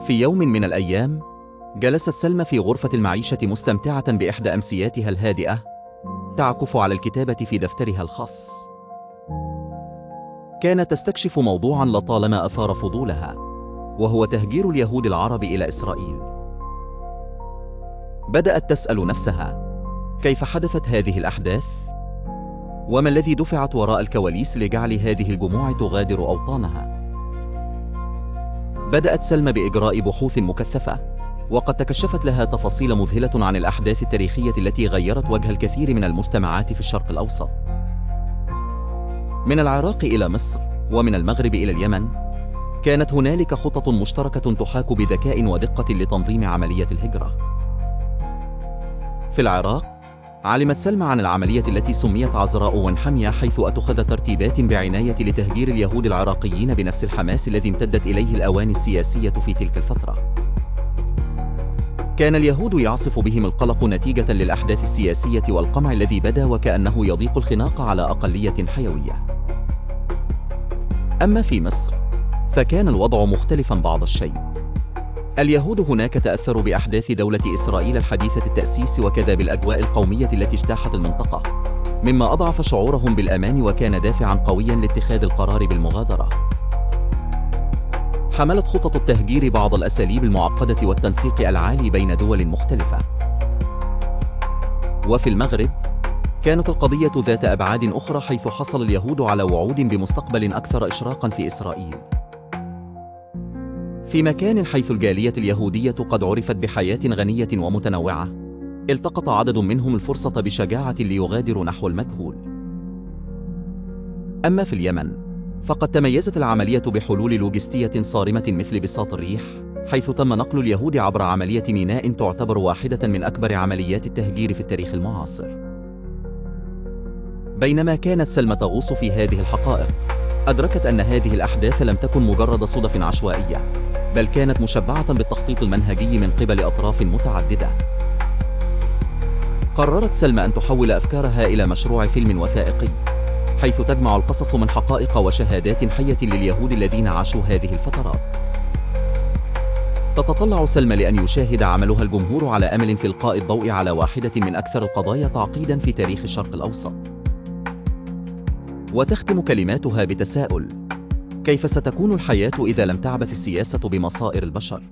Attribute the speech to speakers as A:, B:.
A: في يوم من الأيام، جلست سلمى في غرفة المعيشة مستمتعة بإحدى أمسياتها الهادئة، تعكف على الكتابة في دفترها الخاص. كانت تستكشف موضوعا لطالما أثار فضولها، وهو تهجير اليهود العرب إلى إسرائيل. بدأت تسأل نفسها: كيف حدثت هذه الأحداث؟ وما الذي دفعت وراء الكواليس لجعل هذه الجموع تغادر أوطانها؟ بدأت سلمى بإجراء بحوث مكثفة، وقد تكشفت لها تفاصيل مذهلة عن الأحداث التاريخية التي غيرت وجه الكثير من المجتمعات في الشرق الأوسط. من العراق إلى مصر، ومن المغرب إلى اليمن، كانت هنالك خطط مشتركة تحاك بذكاء ودقة لتنظيم عملية الهجرة. في العراق، علمت سلمى عن العملية التي سميت عذراء وانحمية، حيث أتخذ ترتيبات بعناية لتهجير اليهود العراقيين بنفس الحماس الذي امتدت إليه الأواني السياسية في تلك الفترة. كان اليهود يعصف بهم القلق نتيجة للأحداث السياسية والقمع الذي بدا وكأنه يضيق الخناق على أقلية حيوية. أما في مصر، فكان الوضع مختلفا بعض الشيء. اليهود هناك تأثروا بأحداث دولة إسرائيل الحديثة التأسيس، وكذا بالأجواء القومية التي اجتاحت المنطقة، مما أضعف شعورهم بالأمان وكان دافعا قويا لاتخاذ القرار بالمغادرة. حملت خطط التهجير بعض الأساليب المعقدة والتنسيق العالي بين دول مختلفة. وفي المغرب، كانت القضية ذات أبعاد أخرى، حيث حصل اليهود على وعود بمستقبل أكثر إشراقا في إسرائيل. في مكان حيث الجالية اليهودية قد عرفت بحياة غنية ومتنوعة، التقط عدد منهم الفرصة بشجاعة ليغادروا نحو المجهول. أما في اليمن، فقد تميزت العملية بحلول لوجستية صارمة مثل بساط الريح، حيث تم نقل اليهود عبر عملية ميناء تعتبر واحدة من أكبر عمليات التهجير في التاريخ المعاصر. بينما كانت سلمى تغوص في هذه الحقائق، أدركت أن هذه الأحداث لم تكن مجرد صدف عشوائية، بل كانت مشبعة بالتخطيط المنهجي من قبل أطراف متعددة. قررت سلمى أن تحول أفكارها إلى مشروع فيلم وثائقي، حيث تجمع القصص من حقائق وشهادات حية لليهود الذين عاشوا هذه الفترات. تتطلع سلمى لأن يشاهد عملها الجمهور على أمل في إلقاء الضوء على واحدة من أكثر القضايا تعقيدا في تاريخ الشرق الأوسط. وتختم كلماتها بتساؤل: كيف ستكون الحياة إذا لم تعبث السياسة بمصائر البشر؟